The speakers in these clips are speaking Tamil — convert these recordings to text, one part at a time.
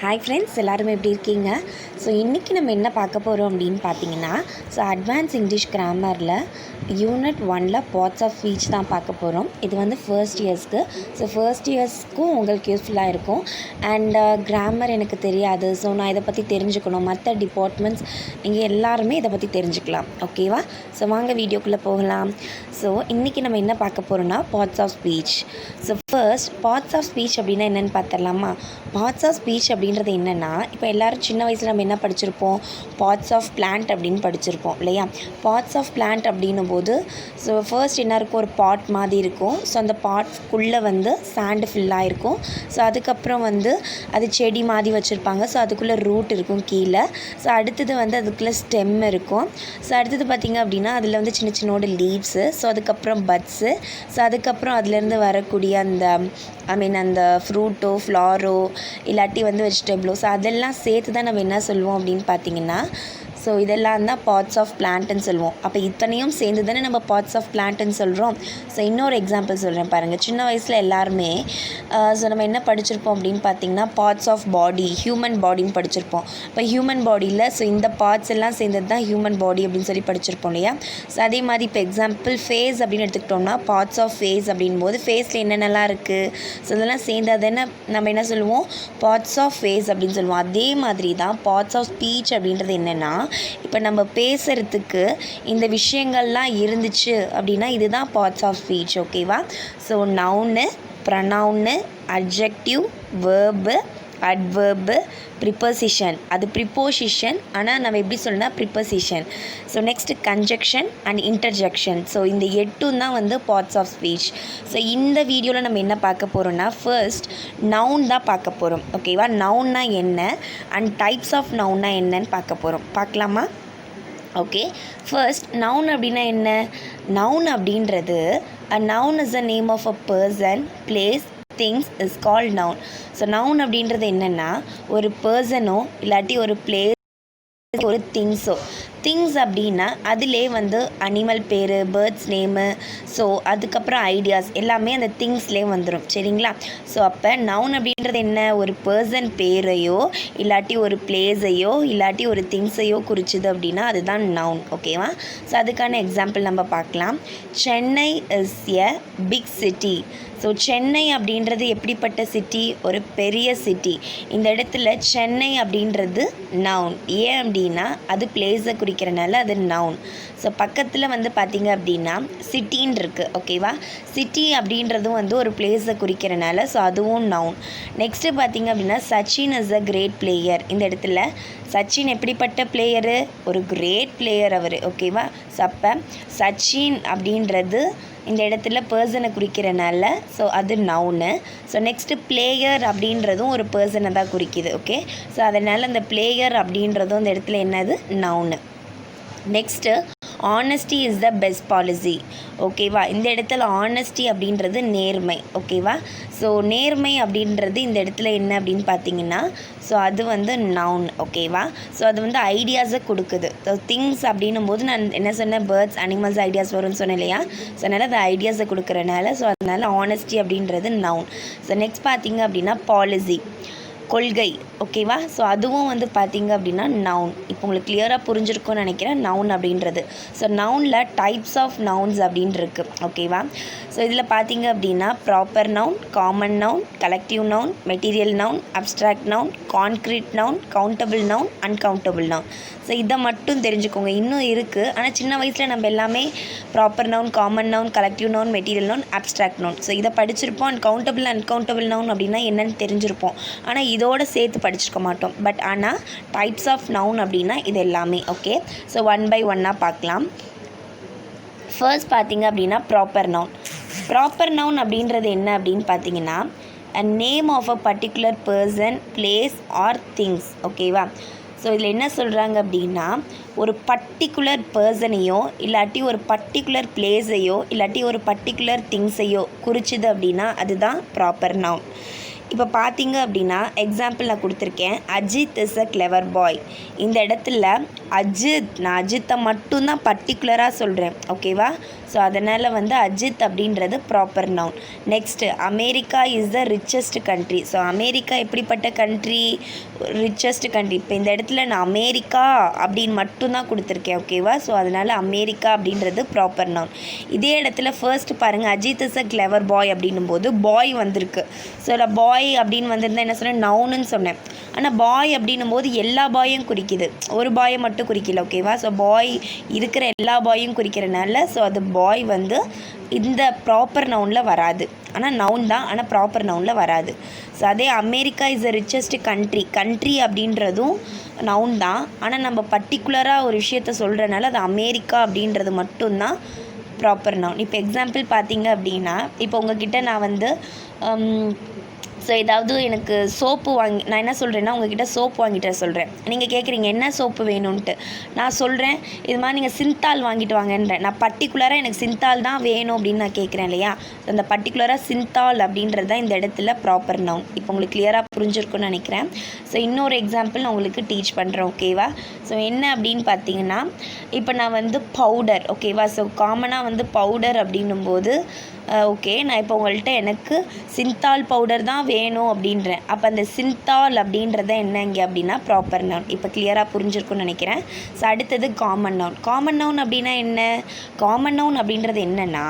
ஹாய் ஃப்ரெண்ட்ஸ், எல்லாருமே எப்படி இருக்கீங்க? ஸோ இன்றைக்கி நம்ம என்ன பார்க்க போகிறோம் அப்படின்னு பார்த்தீங்கன்னா, ஸோ அட்வான்ஸ் இங்கிலீஷ் கிராமரில் யூனிட் 1ல் பார்ட்ஸ் ஆஃப் ஸ்பீச் தான் பார்க்க போகிறோம். இது வந்து ஃபர்ஸ்ட் இயர்ஸ்க்கு. ஸோ ஃபர்ஸ்ட் இயர்ஸ்க்கும் உங்களுக்கு யூஸ்ஃபுல்லாக இருக்கும். அண்ட் கிராமர் எனக்கு தெரியாது, ஸோ நான் இதை பற்றி தெரிஞ்சுக்கணும், மற்ற டிபார்ட்மெண்ட்ஸ் நீங்கள் எல்லாருமே இதை பற்றி தெரிஞ்சுக்கலாம். ஓகேவா? ஸோ வாங்க வீடியோக்குள்ளே போகலாம். ஸோ இன்றைக்கி நம்ம என்ன பார்க்க போகிறோம்னா parts of speech. So first parts of speech அப்படின்னா என்னென்னு பார்த்துடலாமா? பார்ட்ஸ் ஆஃப் ஸ்பீச் அப்படின்றது என்னென்னா, இப்போ எல்லோரும் சின்ன வயசில் நம்ம என்ன படிச்சிருப்போம், பார்ட்ஸ் ஆஃப் பிளான்ட் அப்படின்னு படிச்சிருப்போம் இல்லையா? பார்ட்ஸ் ஆஃப் பிளான்ட் அப்படின்னும் போது ஸோ ஃபர்ஸ்ட் என்ன இருக்கும், ஒரு பாட் மாதிரி இருக்கும். ஸோ அந்த பாட்குள்ளே வந்து சாண்டு ஃபில்லாக இருக்கும். ஸோ அதுக்கப்புறம் வந்து அது செடி மாதிரி வச்சுருப்பாங்க. ஸோ அதுக்குள்ளே ரூட் இருக்கும் கீழே. ஸோ அடுத்தது வந்து அதுக்குள்ளே ஸ்டெம் இருக்கும். ஸோ அடுத்தது பார்த்திங்க அப்படின்னா அதில் வந்து சின்ன சின்னோட லீவ்ஸு. ஸோ அதுக்கப்புறம் பட்ஸு. ஸோ அதுக்கப்புறம் அதுலேருந்து வரக்கூடிய அந்த அந்த ஃப்ரூட்டோ ஃப்ளாரோ இல்லாட்டி வந்து வெஜிடபிளோ, ஸோ அதெல்லாம் சேர்த்து தான் நம்ம என்ன சொல்லுவோம் அப்படின்னு பார்த்தீங்கன்னா, ஸோ இதெல்லாம் தான் பார்ட்ஸ் ஆஃப் பிளான்ட்டுன்னு சொல்லுவோம். அப்போ இத்தனையும் சேர்ந்து தானே நம்ம பார்ட்ஸ் ஆஃப் பிளான்ட்டுன்னு சொல்கிறோம். ஸோ இன்னொரு எக்ஸாம்பிள் சொல்கிறேன் பாருங்கள். சின்ன வயசில் எல்லாருமே ஸோ நம்ம என்ன படிச்சிருப்போம் அப்படின்னு பார்த்தீங்கன்னா, பார்ட்ஸ் ஆஃப் பாடி, ஹியூமன் பாடின்னு படிச்சிருப்போம். இப்போ ஹியூமன் பாடியில் ஸோ இந்த பார்ட்ஸ் எல்லாம் சேர்ந்தது தான் ஹியூமன் பாடி அப்படின்னு சொல்லி படிச்சிருப்போம் இல்லையா? ஸோ அதே மாதிரி இப்போ எக்ஸாம்பிள் ஃபேஸ் அப்படின்னு எடுத்துக்கிட்டோம்னா, பார்ட்ஸ் ஆஃப் ஃபேஸ் அப்படின் போது ஃபேஸில் என்னென்னலாம் இருக்குது, ஸோ இதெல்லாம் சேர்ந்து அதை நம்ம என்ன சொல்லுவோம், பார்ட்ஸ் ஆஃப் ஃபேஸ் அப்படின்னு சொல்லுவோம். அதே மாதிரி தான் பார்ட்ஸ் ஆஃப் ஸ்பீச் அப்படின்றது என்னென்னா, இப்போ நம்ம பேசுகிறதுக்கு இந்த விஷயங்கள்லாம் இருந்துச்சு அப்படின்னா இதுதான் பார்ட்ஸ் ஆஃப் ஸ்பீச். ஓகேவா? So noun, pronoun, adjective, verb, adverb, preposition. அது ப்ரிப்போசிஷன், ஆனால் நம்ம எப்படி சொல்லணும்னா preposition. So next conjunction and interjection. So இந்த 8 தான் வந்து பார்ட்ஸ் ஆஃப் ஸ்பீச். ஸோ இந்த வீடியோவில் நம்ம என்ன பார்க்க போகிறோம்னா, ஃபர்ஸ்ட் நவுன் தான் பார்க்க போகிறோம். ஓகேவா? நவுன்னா என்ன அண்ட் டைப்ஸ் ஆஃப் நவுன்னா என்னன்னு பார்க்க போகிறோம். பார்க்கலாமா? ஓகே. ஃபர்ஸ்ட் நவுன் அப்படின்னா என்ன? நவுன் அப்படின்றது a noun is the name of a person, place, things is called noun. So noun அப்படின்றது என்னென்னா, ஒரு பர்சனோ இல்லாட்டி ஒரு பிளேஸ், ஒரு திங்ஸோ. திங்ஸ் அப்படின்னா அதிலே வந்து அனிமல் பேர், பேர்ட்ஸ் நேமு, ஸோ அதுக்கப்புறம் ஐடியாஸ் எல்லாமே அந்த திங்ஸ்லேயே வந்துடும். சரிங்களா? ஸோ அப்போ நவுன் அப்படின்றது என்ன, ஒரு பர்சன் பேரையோ இல்லாட்டி ஒரு பிளேஸையோ இல்லாட்டி ஒரு திங்ஸையோ குறிச்சுது அப்படின்னா அதுதான் நவுன். ஓகேவா? ஸோ அதுக்கான எக்ஸாம்பிள் நம்ம பார்க்கலாம். Chennai is a big city. So Chennai அப்படின்றது எப்படிப்பட்ட சிட்டி, ஒரு பெரிய சிட்டி. இந்த இடத்துல சென்னை அப்படின்றது நவுன். ஏன் அப்படின்னா அது பிளேஸை குறிக்கிறனால அது நவுன். ஸோ பக்கத்தில் வந்து பார்த்திங்க அப்படின்னா சிட்டின்னு இருக்குது. ஓகேவா? சிட்டி அப்படின்றதும் வந்து ஒரு பிளேஸை குறிக்கிறனால ஸோ அதுவும் நவுன். நெக்ஸ்ட்டு பார்த்திங்க அப்படின்னா Sachin is a great player. இந்த இடத்துல சச்சின் எப்படிப்பட்ட பிளேயரு, ஒரு கிரேட் பிளேயர் அவர். ஓகேவா? ஸோ அப்போ சச்சின் அப்படின்றது இந்த இடத்துல பர்சனை குறிக்கிறனால ஸோ அது நவுனு. ஸோ நெக்ஸ்ட்டு பிளேயர் அப்படின்றதும் ஒரு பர்சனை தான் குறிக்குது. ஓகே? ஸோ அதனால் அந்த பிளேயர் அப்படின்றதும் இந்த இடத்துல என்னது, noun. Next honesty is the best policy. ஓகேவா? இந்த இடத்துல ஆனஸ்டி அப்படின்றது நேர்மை. ஓகேவா? ஸோ நேர்மை அப்படின்றது இந்த இடத்துல என்ன அப்படின்னு பார்த்தீங்கன்னா, ஸோ அது வந்து நவுன். ஓகேவா? ஸோ அது வந்து ஐடியாஸை கொடுக்குது. ஸோ திங்ஸ் அப்படின்னும் போது நான் என்ன சொன்னேன், பேர்ட்ஸ், அனிமல்ஸ் ஐடியாஸ் வரும்னு சொன்னேன் இல்லையா? ஸோ அதனால் அது ஐடியாஸை கொடுக்குறனால ஸோ அதனால் ஆனஸ்டி அப்படின்றது நவுன். ஸோ நெக்ஸ்ட் பார்த்திங்க அப்படின்னா பாலிசி, கொள்கை. ஓகேவா? ஸோ அதுவும் வந்து பார்த்திங்க அப்படின்னா நவுன். இப்போ உங்களுக்கு கிளியராக புரிஞ்சிருக்கும்னு நினைக்கிறேன் நவுன் அப்படின்றது. ஸோ நவுனில் டைப்ஸ் ஆஃப் நவுன்ஸ் அப்படின்னு இருக்குது. ஓகேவா? ஸோ இதில் பார்த்திங்க அப்படின்னா proper noun, common noun, collective noun, material noun, abstract noun, concrete noun, countable noun, uncountable noun. So இதை மட்டும் தெரிஞ்சுக்கோங்க. இன்னும் இருக்குது, ஆனால் சின்ன வயசில் நம்ம எல்லாமே proper noun, common noun, collective noun, material noun, abstract noun, so இதை படிச்சிருப்போம். அண்ட் கவுண்டபிள் அன்கவுண்டபிள் நவுன் அப்படின்னா என்னென்னு தெரிஞ்சிருப்போம். ஆனால் இதோடு சேர்த்து படிச்சிருக்க மாட்டோம். பட் ஆனால் டைப்ஸ் ஆஃப் நவுன் அப்படின்னா இது எல்லாமே. ஓகே? ஸோ ஒன் பை ஒன்னாக பார்க்கலாம். ஃபர்ஸ்ட் பார்த்திங்க அப்படின்னா ப்ராப்பர் நவுன். ப்ராப்பர் நவுன் அப்படின்றது என்ன அப்படின்னு பார்த்தீங்கன்னா, a name of a particular person, place or things. ஓகேவா? ஸோ இதில் என்ன சொல்கிறாங்க அப்படின்னா, ஒரு பர்டிகுலர் பர்சனையோ இல்லாட்டி ஒரு பர்டிகுலர் பிளேஸையோ இல்லாட்டி ஒரு பர்டிகுலர் திங்ஸையோ குறிச்சுது அப்படின்னா அதுதான் ப்ராப்பர் நவுன். இப்போ பார்த்தீங்க அப்படின்னா எக்ஸாம்பிள் நான் கொடுத்துருக்கேன். Ajith is a clever boy. இந்த இடத்துல நான் அஜித்தை மட்டும்தான் பர்டிகுலராக சொல்கிறேன். ஓகேவா? ஸோ அதனால் வந்து அஜித் அப்படின்றது proper noun. Next America is the richest country. So America எப்படிப்பட்ட கண்ட்ரி? Richest country. இப்போ இந்த இடத்துல நான் அமெரிக்கா அப்படின்னு மட்டும்தான் கொடுத்துருக்கேன், ஓகேவா? ஸோ அதனால் அமெரிக்கா அப்படின்றது ப்ராப்பர் நவுன். இதே இடத்துல ஃபர்ஸ்ட் பாருங்கள், Ajith is a clever boy அப்படின்னும் போது பாய் வந்திருக்கு. ஸோ நான் பாய் அப்படின்னு வந்திருந்தால் என்ன சொன்னேன்? நவுன்னு சொன்னேன். ஆனால் பாய் அப்படின்னும் போது எல்லா பாயும் குறிக்குது, ஒரு பாயை மட்டும் குறிக்கல, ஓகேவா? ஸோ பாய் இருக்கிற எல்லா பாயும் குறிக்கிறனால ஸோ அது பாய் வந்து இந்த ப்ராப்பர் நவுனில் வராது. ஆனால் நவுன் தான், ஆனால் ப்ராப்பர் நவுனில் வராது. ஸோ அதே America is the richest country. Country அப்படின்றதும் நவுன் தான், ஆனால் நம்ம பர்டிகுலராக ஒரு விஷயத்த சொல்கிறனால அது அமெரிக்கா அப்படின்றது மட்டும்தான் ப்ராப்பர் நவுன். இப்போ எக்ஸாம்பிள் பார்த்தீங்க அப்படின்னா, இப்போ உங்ககிட்ட நான் வந்து ஸோ ஏதாவது எனக்கு சோப்பு நான் என்ன சொல்கிறேன்னா, உங்ககிட்ட சோப்பு வாங்கிட்டு வர சொல்கிறேன். நீங்கள் கேட்குறீங்க என்ன சோப்பு வேணும்ன்ட்டு. நான் சொல்கிறேன் இது மாதிரி நீங்கள் சிந்தால் வாங்கிட்டு வாங்கன்றேன். நான் பர்டிகுலராக எனக்கு சிந்தால் தான் வேணும் அப்படின்னு நான் கேட்குறேன் இல்லையா? அந்த பர்டிகுலராக சிந்தால் அப்படின்றது தான் இந்த இடத்துல ப்ராப்பர் நவுன். இப்போ உங்களுக்கு கிளியராக புரிஞ்சிருக்குன்னு நினைக்கிறேன். ஸோ இன்னொரு எக்ஸாம்பிள் நான் உங்களுக்கு டீச் பண்ணுறேன், ஓகேவா? ஸோ என்ன அப்படின்னு பார்த்தீங்கன்னா, இப்போ நான் வந்து பவுடர், ஓகேவா? ஸோ காமனாக வந்து பவுடர் அப்படின்னும்போது ஓகே, நான் இப்போ உங்கள்கிட்ட எனக்கு சிந்தால் பவுடர் தான் வேணும் அப்படின்றேன். அப்போ அந்த சிந்தால் அப்படின்றத என்னங்க அப்படின்னா ப்ராப்பர் நவுன். இப்போ கிளியராக புரிஞ்சிருக்குன்னு நினைக்கிறேன். ஸோ அடுத்தது காமன் நவுன். காமன் நவுன் அப்படின்னா என்ன? காமன் நவுன் அப்படின்றது என்னென்னா,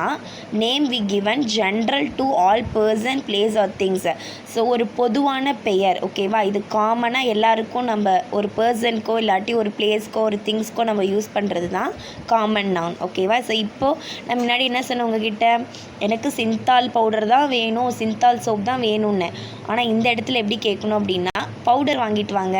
name we given general to all person, place or things. So ஒரு பொதுவான பெயர், ஓகேவா? இது காமனாக எல்லாருக்கும் நம்ம ஒரு பர்சனுக்கோ இல்லாட்டி ஒரு பிளேஸ்க்கோ ஒரு திங்ஸ்க்கோ நம்ம யூஸ் பண்ணுறது தான் காமன் நவுன், ஓகேவா? ஸோ இப்போது நான் முன்னாடி என்ன சொன்னேன் உங்ககிட்ட, எனக்கு சிந்தால் பவுடர் தான் வேணும், சிந்தால் சோப் தான் வேணும்னு. ஆனால் இந்த இடத்துல எப்படி கேட்கணும் அப்படின்னா, பவுடர் வாங்கிட்டு வாங்க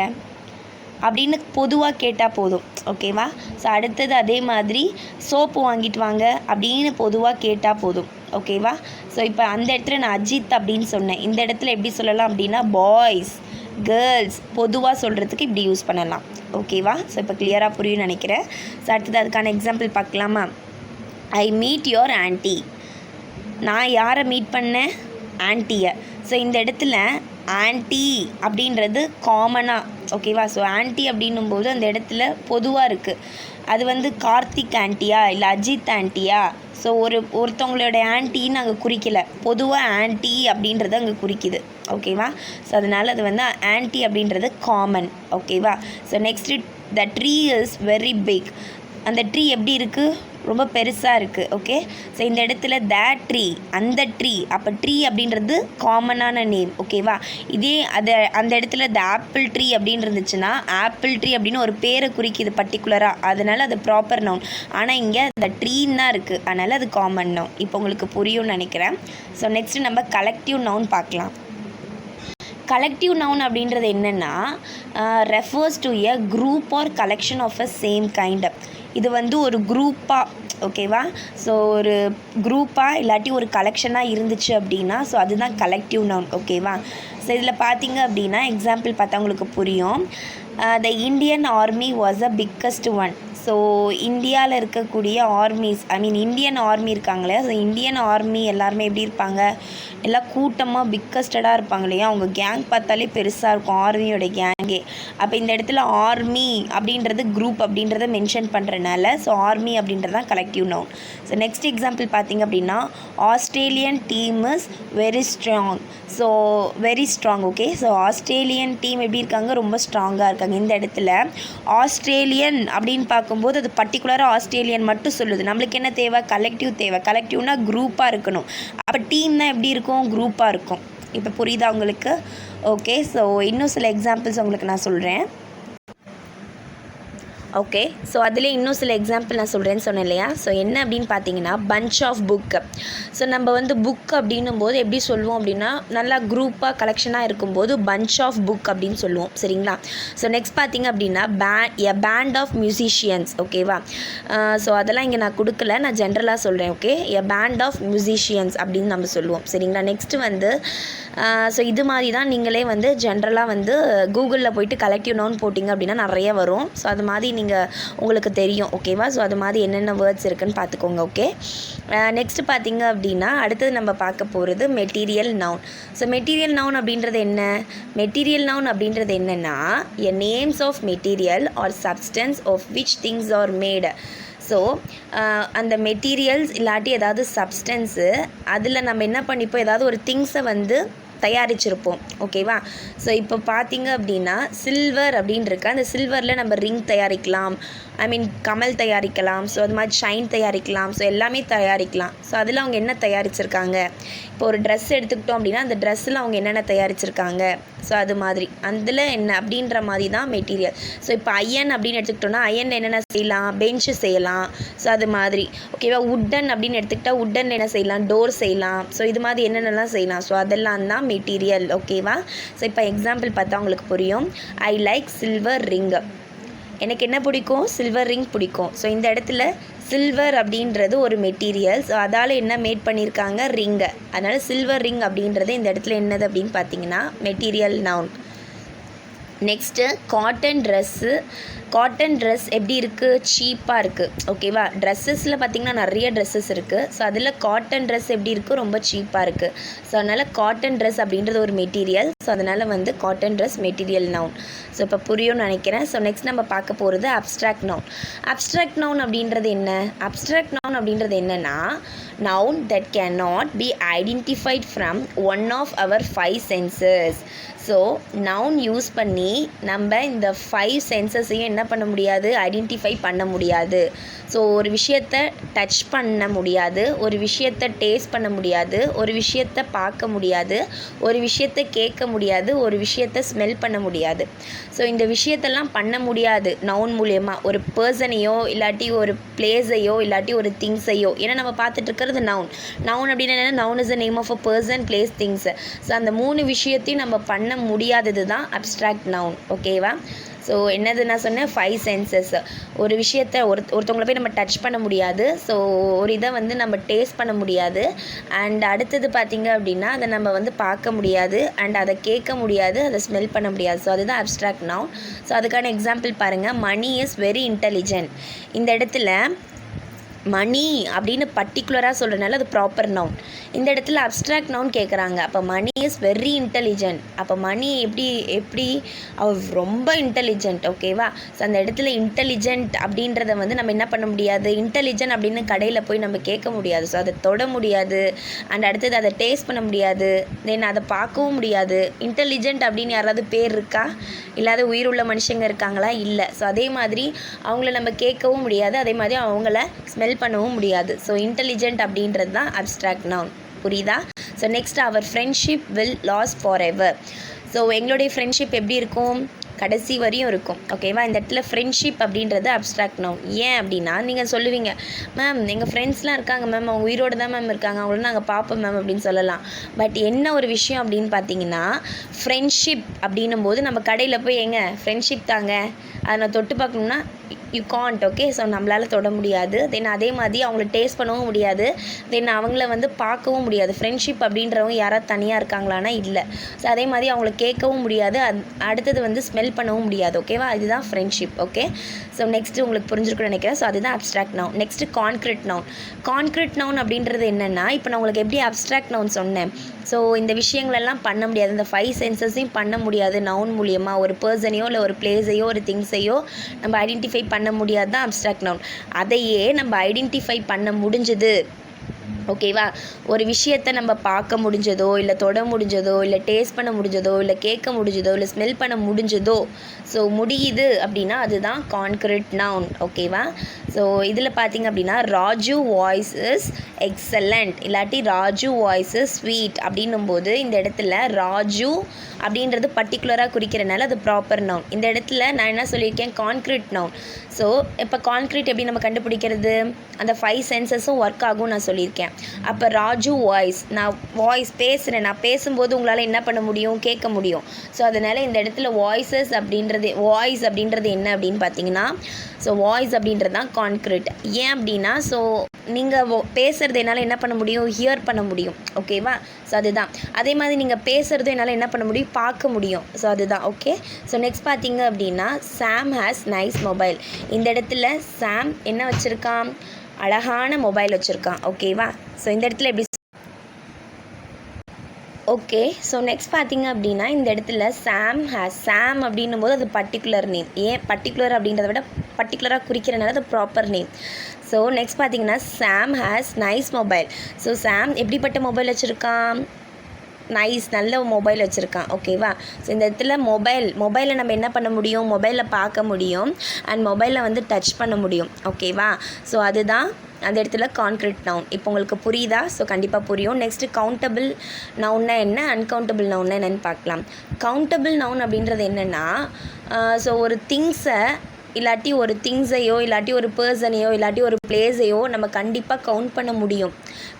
அப்படின்னு பொதுவாக கேட்டால் போதும், ஓகேவா? ஸோ அடுத்தது அதே மாதிரி சோப்பு வாங்கிட்டு வாங்க அப்படின்னு பொதுவாக கேட்டால் போதும், ஓகேவா? ஸோ இப்போ அந்த இடத்துல நான் அஜித் அப்படின்னு சொன்னேன். இந்த இடத்துல எப்படி சொல்லலாம் அப்படின்னா, பாய்ஸ், கேர்ள்ஸ் பொதுவாக சொல்கிறதுக்கு இப்படி யூஸ் பண்ணலாம், ஓகேவா? ஸோ இப்போ கிளியராக புரியும்னு நினைக்கிறேன். ஸோ அடுத்தது அதுக்கான எக்ஸாம்பிள் பார்க்கலாமா? I meet your anti. நான் யாரை மீட் பண்ணேன்? ஆன்ட்டியை. ஸோ இந்த இடத்துல ஆன்ட்டி அப்படின்றது காமனாக, ஓகேவா? ஸோ ஆன்ட்டி அப்படின்னும்போது அந்த இடத்துல பொதுவாக இருக்குது. அது வந்து கார்த்திக் ஆன்ட்டியா இல்லை அஜித் ஆன்ட்டியா? ஸோ ஒருத்தவங்களோட ஆன்ட்டின்னு அங்கே குறிக்கலை, பொதுவாக ஆன்ட்டி அப்படின்றது அங்கே குறிக்குது, ஓகேவா? ஸோ அதனால் அது வந்து ஆன்ட்டி அப்படின்றது காமன், ஓகேவா? So next the tree is very big. அந்த ட்ரீ எப்படி இருக்குது? ரொம்ப பெருசாக இருக்குது, ஓகே? ஸோ இந்த இடத்துல ட்ரீ, அந்த ட்ரீ. அப்போ ட்ரீ அப்படின்றது காமனான நேம், ஓகேவா? இதே அந்த இடத்துல ஆப்பிள் ட்ரீ அப்படின்னு இருந்துச்சுன்னா, ஆப்பிள் ட்ரீ அப்படின்னு ஒரு பேரை குறிக்குது பர்டிகுலராக, அதனால் அது ப்ராப்பர் நவுன். ஆனால் இங்கே அந்த ட்ரீன்னு தான் இருக்குது, அதனால் அது காமன் நவுன். இப்போ உங்களுக்கு புரியும்னு நினைக்கிறேன். ஸோ நெக்ஸ்ட்டு நம்ம கலெக்டிவ் நவுன் பார்க்கலாம். கலெக்டிவ் நவுன் அப்படின்றது என்னென்னா, refers to a group or collection of a same kind. இது வந்து ஒரு குரூப்பாக, ஓகேவா? ஸோ ஒரு குரூப்பாக இல்லாட்டி ஒரு கலெக்ஷனாக இருந்துச்சு அப்படின்னா ஸோ அதுதான் கலெக்டிவ் நவுன், ஓகேவா? ஸோ இதில் பார்த்தீங்க அப்படின்னா எக்ஸாம்பிள் பார்த்தா உங்களுக்கு புரியும். The Indian army was a biggest one. So இந்தியாவில் இருக்கக்கூடிய ஆர்மிஸ், இந்தியன் ஆர்மி இருக்காங்களே, ஸோ இந்தியன் ஆர்மி எல்லாருமே எப்படி இருப்பாங்க? எல்லாம் கூட்டமாக பிக்கஸ்டடாக இருப்பாங்க இல்லையா? அவங்க கேங் பார்த்தாலே பெருசாக இருக்கும், ஆர்மியோட கேங்கே. அப்போ இந்த இடத்துல ஆர்மி அப்படின்றது குரூப் அப்படின்றத மென்ஷன் பண்ணுறனால ஸோ ஆர்மி அப்படின்றது தான் collective noun. So next example பார்த்திங்க அப்படின்னா, Australian team is very strong. So very strong, okay? So Australian team எப்படி இருக்காங்க? ரொம்ப ஸ்ட்ராங்காக இருக்காங்க. இந்த இடத்துல ஆஸ்திரேலியன் அப்படின்னு பார்க்கும்போது அது பர்டிகுலராக ஆஸ்திரேலியன் மட்டும் சொல்லுது. நம்மளுக்கு என்ன தேவை? கலெக்டிவ் தேவை. கலெக்டிவ்னா குரூப்பாக இருக்கணும். அப்போ டீம்னா எப்படி இருக்கும்? குரூப்பாக இருக்கும். இப்போ புரியுதா உங்களுக்கு? ஓகே. ஸோ இன்னும் சில எக்ஸாம்பிள்ஸ் உங்களுக்கு நான் சொல்கிறேன். ஓகே. ஸோ அதிலே இன்னும் சில எக்ஸாம்பிள் நான் சொல்கிறேன்னு சொன்னேன் இல்லையா? ஸோ என்ன அப்படின்னு பார்த்தீங்கன்னா, பஞ்ச் ஆஃப் புக்கு. ஸோ நம்ம வந்து புக் அப்படின்னும் போது எப்படி சொல்லுவோம் அப்படின்னா, நல்லா குரூப்பாக கலெக்ஷனாக இருக்கும்போது பஞ்ச் ஆஃப் புக் அப்படின்னு சொல்லுவோம், சரிங்களா? ஸோ நெக்ஸ்ட் பார்த்தீங்க அப்படின்னா, எ பேண்ட் ஆஃப் மியூசிஷியன்ஸ், ஓகேவா? ஸோ அதெல்லாம் இங்கே நான் கொடுக்கல, நான் ஜென்ரலாக சொல்கிறேன், okay? A band of musicians அப்படின்னு நம்ம சொல்லுவோம், சரிங்களா? நெக்ஸ்ட்டு வந்து ஸோ இது மாதிரி தான் நீங்களே வந்து ஜென்ரலாக வந்து கூகுளில் போய்ட்டு கலெக்டிவ் நவுன் போட்டிங்க அப்படின்னா நிறைய வரும். ஸோ அது மாதிரி நீங்கள் உங்களுக்கு தெரியும், ஓகேவா? ஸோ அது மாதிரி என்னென்ன வேர்ட்ஸ் இருக்குதுன்னு பார்த்துக்கோங்க, ஓகே? நெக்ஸ்ட்டு பார்த்தீங்க அப்படின்னா அடுத்தது நம்ம பார்க்க போகிறது material noun. So material noun அப்படின்றது என்ன? மெட்டீரியல் நவுன் அப்படின்றது என்னென்னா, a names of material or substance of which things are made. So அந்த மெட்டீரியல்ஸ் இல்லாட்டி ஏதாவது சப்ஸ்டன்ஸு அதில் நம்ம என்ன பண்ணிப்போம், ஏதாவது ஒரு திங்ஸை வந்து தயாரிச்சிருப்போம். ஓகேவா? ஸோ இப்போ பார்த்தீங்க அப்படின்னா சில்வர் அப்படின்னு இருக்கு. அந்த சில்வரில் நம்ம ரிங் தயாரிக்கலாம், கமல் தயாரிக்கலாம், ஸோ அது மாதிரி ஷைன் தயாரிக்கலாம், ஸோ எல்லாமே தயாரிக்கலாம். ஸோ அதில் அவங்க என்ன தயாரிச்சிருக்காங்க, இப்போ ஒரு ட்ரெஸ் எடுத்துக்கிட்டோம் அப்படின்னா அந்த ட்ரெஸ்ஸில் அவங்க என்னென்ன தயாரிச்சிருக்காங்க, ஸோ அது மாதிரி அதில் என்ன அப்படின்ற மாதிரி தான் மெட்டீரியல். ஸோ இப்போ அயன் அப்படின்னு எடுத்துக்கிட்டோம்னா அயனில் என்னென்ன செய்யலாம், பெஞ்சு செய்யலாம், ஸோ அது மாதிரி. ஓகேவா? உட்டன் அப்படின்னு எடுத்துக்கிட்டால் உட்டனில் என்ன செய்யலாம், டோர் செய்யலாம், ஸோ இது மாதிரி என்னென்னலாம் செய்யலாம், ஸோ அதெல்லாம் தான் மெட்டீரியல். ஓகேவா? ஸோ இப்போ எக்ஸாம்பிள் பார்த்தா உங்களுக்கு புரியும். I like silver ring. எனக்கு என்ன பிடிக்கும், சில்வர் ரிங் பிடிக்கும். ஸோ இந்த இடத்துல சில்வர் அப்படின்றது ஒரு மெட்டீரியல். ஸோ அதால் என்ன மேட் பண்ணியிருக்காங்க, ரிங்கை. அதனால் சில்வர் ரிங் அப்படின்றது இந்த இடத்துல என்னது அப்படின்னு பார்த்தீங்கன்னா material noun. Next cotton dress. Cotton dress எப்படி இருக்குது, சீப்பாக இருக்குது. ஓகேவா? ட்ரெஸ்ஸஸில் பார்த்திங்கன்னா நிறைய ட்ரெஸ்ஸஸ் இருக்குது. ஸோ அதில் காட்டன் ட்ரெஸ் எப்படி இருக்குது, ரொம்ப சீப்பாக இருக்குது. ஸோ அதனால் காட்டன் ட்ரெஸ் அப்படின்றது ஒரு மெட்டீரியல். ஸோ அதனால் வந்து cotton dress material noun. So இப்போ புரியும்னு நினைக்கிறேன். ஸோ நெக்ஸ்ட் நம்ம பார்க்க போகிறது அப்ஸ்ட்ராக்ட் நவுன். அப்ஸ்ட்ராக்ட் நவுன் அப்படின்றது என்ன, அப்ஸ்ட்ராக்ட் நவுன் அப்படின்றது என்னென்னா noun that can not be identified from one of our 5 senses. So noun use பண்ணி நம்ம இந்த 5 சென்சஸையும் என்ன பண்ண முடியாது, ஐடென்டிஃபை பண்ண முடியாது. ஸோ ஒரு விஷயத்தை டச் பண்ண முடியாது, ஒரு விஷயத்தை டேஸ்ட் பண்ண முடியாது, ஒரு விஷயத்தை பார்க்க முடியாது, ஒரு விஷயத்தை கேட்க முடியாது, ஒரு விஷயத்தை ஸ்மெல் பண்ண முடியாது. ஸோ இந்த விஷயத்தெல்லாம் பண்ண முடியாது நவுன் மூலயமா. ஒரு பர்சனையோ இல்லாட்டி ஒரு பிளேஸையோ இல்லாட்டி ஒரு திங்ஸையோ. ஏன்னா நம்ம பார்த்துட்டு இருக்கிறது நவுன். நவுன் அப்படின்னு என்னென்னா noun is the name of a person, place, things. So அந்த 3 விஷயத்தையும் நம்ம பண்ண முடியாதது தான் அப்ஸ்ட்ராக்ட் நவுன். ஓகேவா? ஸோ என்னது நான் சொன்னேன், 5 சென்சஸ். ஒரு விஷயத்தை ஒருத்தவங்களை போய் நம்ம டச் பண்ண முடியாது, ஸோ ஒரு இதை வந்து நம்ம டேஸ்ட் பண்ண முடியாது, அண்ட் அடுத்தது பார்த்திங்க அப்படின்னா அதை நம்ம வந்து பார்க்க முடியாது, அண்ட் அதை கேட்க முடியாது, அதை ஸ்மெல் பண்ண முடியாது. ஸோ அதுதான் அப்ஸ்ட்ராக்ட் நவுன். ஸோ அதுக்கான எக்ஸாம்பிள் பாருங்கள். Mani is very intelligent. இந்த இடத்துல மணி அப்படின்னு பர்டிகுலராக சொல்கிறனால அது ப்ராப்பர் நவுன். இந்த இடத்துல அப்ஸ்ட்ராக்ட் நவுன் கேட்குறாங்க. அப்போ மணி இஸ் வெரி இன்டெலிஜென்ட். அப்போ மணி எப்படி அவ ரொம்ப இன்டெலிஜென்ட். ஓகேவா? ஸோ அந்த இடத்துல இன்டெலிஜென்ட் அப்படின்றத வந்து நம்ம என்ன பண்ண முடியாது, இன்டெலிஜென்ட் அப்படின்னு கடையில் போய் நம்ம கேட்க முடியாது. ஸோ அதை தொட முடியாது, அண்ட் அடுத்தது அதை டேஸ்ட் பண்ண முடியாது, தென் அதை பார்க்கவும் முடியாது. இன்டெலிஜென்ட் அப்படின்னு யாராவது பேர் இருக்கா, இல்லாத உயிருள்ள மனுஷங்க இருக்காங்களா, இல்லை. ஸோ அதே மாதிரி அவங்கள நம்ம கேட்கவும் முடியாது, அதே மாதிரி அவங்கள ஸ்மெல் பண்ணவும் முடியாது. ஸோ இன்டெலிஜென்ட் அப்படின்றது தான் அப்ஸ்ட்ராக்ட் நவுன். புரியுதா? So next our friendship will last for ever. So எங்களுடைய ஃப்ரெண்ட்ஷிப் எப்படி இருக்கும், கடைசி வரையும் இருக்கும். ஓகேவா? இந்த இடத்துல ஃப்ரெண்ட்ஷிப் அப்படின்றது அப்ஸ்ட்ராக்ட் நவுன். ஏன் அப்படின்னா நீங்கள் சொல்லுவீங்க, மேம் எங்கள் ஃப்ரெண்ட்ஸ்லாம் இருக்காங்க மேம், அவங்க உயிரோடு தான் மேம் இருக்காங்க, அவங்கள நாங்கள் பார்ப்போம் மேம் அப்படின்னு சொல்லலாம். பட் என்ன ஒரு விஷயம் அப்படின்னு பார்த்தீங்கன்னா, ஃப்ரெண்ட்ஷிப் அப்படின்னும் போது நம்ம கடையில் போய் எங்க ஃப்ரெண்ட்ஷிப் தாங்க அதை நான் தொட்டு பார்க்கணுன்னா யூ காண்ட். ஓகே? ஸோ நம்மளால் தொட முடியாது, தென் அதே மாதிரி அவங்கள டேஸ்ட் பண்ணவும் முடியாது, தென் அவங்கள வந்து பார்க்கவும் முடியாது. ஃப்ரெண்ட்ஷிப் அப்படின்றவங்க யாராவது தனியாக இருக்காங்களான்னா இல்லை. ஸோ அதே மாதிரி அவங்கள கேட்கவும் முடியாது, அடுத்தது வந்து ஸ்மெல் பண்ணவும் முடியாது. ஓகேவா? இதுதான் ஃப்ரெண்ட்ஷிப். ஓகே? ஸோ நெக்ஸ்ட்டு உங்களுக்கு புரிஞ்சிருக்குன்னு நினைக்கிறேன். ஸோ அதுதான் abstract noun. Next concrete noun. Concrete noun அப்படின்றது என்னென்னா, இப்போ நான் உங்களுக்கு எப்படி அப்ஸ்ட்ராக்ட் நவுன் சொன்னேன், ஸோ இந்த விஷயங்களெல்லாம் பண்ண முடியாது, இந்த 5 சென்சஸையும் பண்ண முடியாது நவுன் மூலியமாக. ஒரு பர்சனையோ இல்லை ஒரு பிளேஸையோ ஒரு திங்ஸையோ நம்ம ஐடென்டிஃபை பண்ண முடியாது தான் அப்ஸ்ட்ராக்ட் நவுன். அதையே நம்ம ஐடென்டிஃபை பண்ண முடிஞ்சது. ஓகேவா? ஒரு விஷயத்தை நம்ம பார்க்க முடிஞ்சதோ இல்லை தொட முடிஞ்சதோ இல்லை டேஸ்ட் பண்ண முடிஞ்சதோ இல்லை கேட்க முடிஞ்சதோ இல்லை ஸ்மெல் பண்ண முடிஞ்சதோ, ஸோ முடியுது அப்படின்னா அதுதான் கான்க்ரீட் நவுன். ஓகேவா? ஸோ இதில் பார்த்திங்க அப்படின்னா ராஜு வாய்ஸ் இஸ் எக்ஸலண்ட் இல்லாட்டி ராஜு வாய்ஸ் இஸ் ஸ்வீட் அப்படின்னும்போது இந்த இடத்துல ராஜு அப்படின்றது பர்டிகுலராக குறிக்கிறனால அது ப்ராப்பர் நவுன். இந்த இடத்துல நான் என்ன சொல்லியிருக்கேன், கான்க்ரீட் நவுன். ஸோ இப்போ கான்க்ரீட் எப்படி நம்ம கண்டுபிடிக்கிறது, அந்த 5 சென்சஸும் ஒர்க் ஆகும் நான் சொல்லியிருக்கேன். அப்போ ராஜு வாய்ஸ், நான் வாய்ஸ் பேசுகிறேன், நான் பேசும்போது உங்களால் என்ன பண்ண முடியும், கேட்க முடியும். ஸோ அதனால் இந்த இடத்துல வாய்ஸ் அப்படின்றது என்ன அப்படின்னு பார்த்தீங்கன்னா, ஸோ வாய்ஸ் அப்படின்றது தான் கான்க்ரீட். ஏன் அப்படின்னா, ஸோ நீங்கள் பேசுகிறது என்னால் என்ன பண்ண முடியும், ஹியர் பண்ண முடியும். ஓகேவா? ஸோ அதுதான். அதே மாதிரி நீங்கள் பேசுகிறதும் என்னால் என்ன பண்ண முடியும், பார்க்க முடியும். ஸோ அதுதான். ஓகே? ஸோ நெக்ஸ்ட் பார்த்தீங்க அப்படின்னா சாம் ஹேஸ் நைஸ் மொபைல். இந்த இடத்துல சாம் என்ன வச்சுருக்கான், அழகான மொபைல் வச்சுருக்கான். ஓகேவா? ஸோ இந்த இடத்துல எப்படி ஓகே? ஸோ நெக்ஸ்ட் பார்த்தீங்க அப்படின்னா இந்த இடத்துல சாம் அப்படின்னும் போது அது பர்டிகுலர் நேம். ஏன் பர்டிகுலர் அப்படின்றத விட பர்டிகுலராக குறிக்கிறனால அது ப்ராப்பர் நேம். ஸோ நெக்ஸ்ட் பார்த்தீங்கன்னா சாம் ஹேஸ் நைஸ் மொபைல். ஸோ சாம் எப்படிப்பட்ட மொபைல் வச்சுருக்கான்? நைஸ், நல்ல மொபைல் வச்சுருக்கான். ஓகேவா? ஸோ இந்த இடத்துல மொபைலை நம்ம என்ன பண்ண முடியும்? மொபைலில் பார்க்க முடியும் அண்ட் மொபைலில் வந்து டச் பண்ண முடியும். ஓகேவா? ஸோ அதுதான் அந்த இடத்துல கான்க்ரீட் நவுன். இப்போ உங்களுக்கு புரியுதா? ஸோ கண்டிப்பாக புரியும். நெக்ஸ்ட்டு கவுண்டபிள் நவுன்னா என்ன, அன்கவுண்டபிள் நவுன்னா என்னென்னு பார்க்கலாம். கவுண்டபிள் நவுன் அப்படின்றது என்னென்னா, ஸோ ஒரு திங்ஸை இல்லாட்டி ஒரு திங்ஸையோ இல்லாட்டி ஒரு பர்சனையோ இல்லாட்டி ஒரு பிளேஸையோ நம்ம கண்டிப்பாக கவுண்ட் பண்ண முடியும்.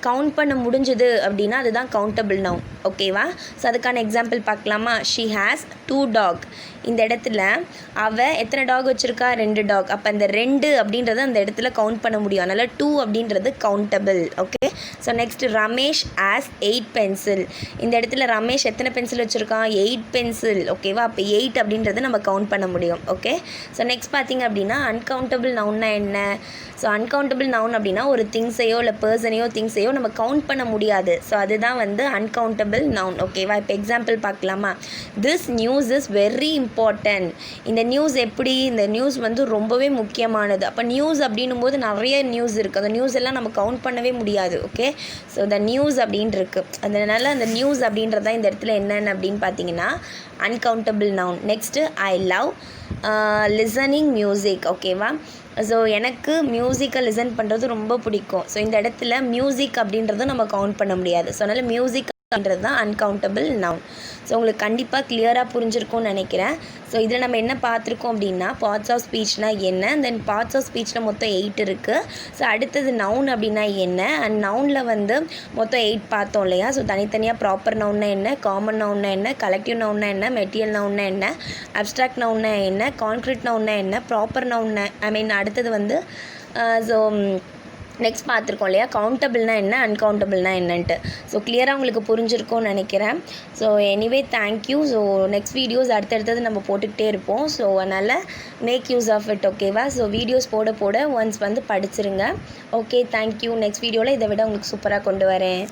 கவுண்ட் பண்ண முடிஞ்சுது அப்படின்னா அதுதான் கவுண்டபிள் நவுன். ஓகேவா? ஸோ அதுக்கான எக்ஸாம்பிள் பார்க்கலாமா? She has 2 dog. இந்த இடத்துல அவள் எத்தனை டாக் வச்சுருக்கா? 2 டாக். அப்போ அந்த 2 அப்படின்றத அந்த இடத்துல கவுண்ட் பண்ண முடியும். அதனால் 2 அப்படின்றது countable. Okay. So next Ramesh has 8 pencil. இந்த இடத்துல ரமேஷ் எத்தனை பென்சில் வச்சுருக்கான்? 8 பென்சில். ஓகேவா? அப்போ 8 அப்படின்றது நம்ம கவுண்ட் பண்ண முடியும். ஓகே. ஸோ நெக்ஸ்ட் பார்த்திங்க அப்படின்னா அன்கவுண்டபிள் நவுன்னா என்ன? ஸோ அன்கவுண்டபிள் நவுன் அப்படின்னா ஒரு திங்ஸையோ இல்லை பர்சனையோ திங்ஸையோ நம்ம கவுண்ட் பண்ண முடியாது. ஸோ அதுதான் வந்து அன்கவுண்டபிள் நவுன். ஓகேவா? இப்போ எக்ஸாம்பிள் பார்க்கலாமா? This news is very important. இந்த நியூஸ் எப்படி? இந்த நியூஸ் வந்து ரொம்பவே முக்கியமானது. அப்போ நியூஸ் அப்படின்னும் போது நிறைய நியூஸ் இருக்குது. அந்த நியூஸ் எல்லாம் நம்ம கவுண்ட் பண்ணவே முடியாது. ஓகே. ஸோ த நியூஸ் அப்படின்னு இருக்குது. அதனால் அந்த நியூஸ் அப்படின்றது தான் இந்த இடத்துல என்னென்ன அப்படின்னு பார்த்தீங்கன்னா uncountable noun. Next I love listening music. ஓகேவா? ஸோ எனக்கு மியூசிக்கை லிசன் பண்ணுறது ரொம்ப பிடிக்கும். ஸோ இந்த இடத்துல மியூசிக் அப்படின்றதும் நம்ம கவுண்ட் பண்ண முடியாது. ஸோ அதனால் மியூசிக் அப்படின்றது தான் அன்கவுண்டபிள் நவுன். ஸோ உங்களுக்கு கண்டிப்பாக கிளியராக புரிஞ்சிருக்கும்னு நினைக்கிறேன். ஸோ இதில் நம்ம என்ன பார்த்துருக்கோம் அப்படின்னா பார்ட்ஸ் ஆஃப் ஸ்பீச்னால் என்ன, தென் பார்ட்ஸ் ஆஃப் ஸ்பீச்சில் மொத்தம் 8 இருக்குது. ஸோ அடுத்தது நவுன் அப்படின்னா என்ன, அண்ட் நவுனில் வந்து மொத்தம் 8 பார்த்தோம் இல்லையா? ஸோ தனித்தனியாக ப்ராப்பர் நவுன்னா என்ன, காமன் நவுன்னா என்ன, கலெக்டிவ் நவுன்னா என்ன, மெட்டீரியல் நவுன்னா என்ன, அப்ஸ்ட்ராக்ட் நவுன்னா என்ன, கான்க்ரீட் நவுன்னா என்ன, ப்ராப்பர் நவுன்னா அடுத்தது வந்து ஸோ நெக்ஸ்ட் பார்த்துருக்கோம் இல்லையா கவுண்டபிள்னா என்ன, அன்கவுண்டபிள்னா என்னன்ட்டு. ஸோ கிளியராக உங்களுக்கு புரிஞ்சிருக்கும்னு நினைக்கிறேன். So anyway thank you. So next videos அடுத்தடுத்தது நம்ம போட்டுக்கிட்டே இருப்போம். ஸோ அதனால் மேக் யூஸ் ஆஃப் இட். ஓகேவா? ஸோ வீடியோஸ் போட ஒன்ஸ் வந்து படிச்சிருங்க. Okay, thank you. நெக்ஸ்ட் வீடியோவில் இதை விட உங்களுக்கு சூப்பராக கொண்டு வரேன்.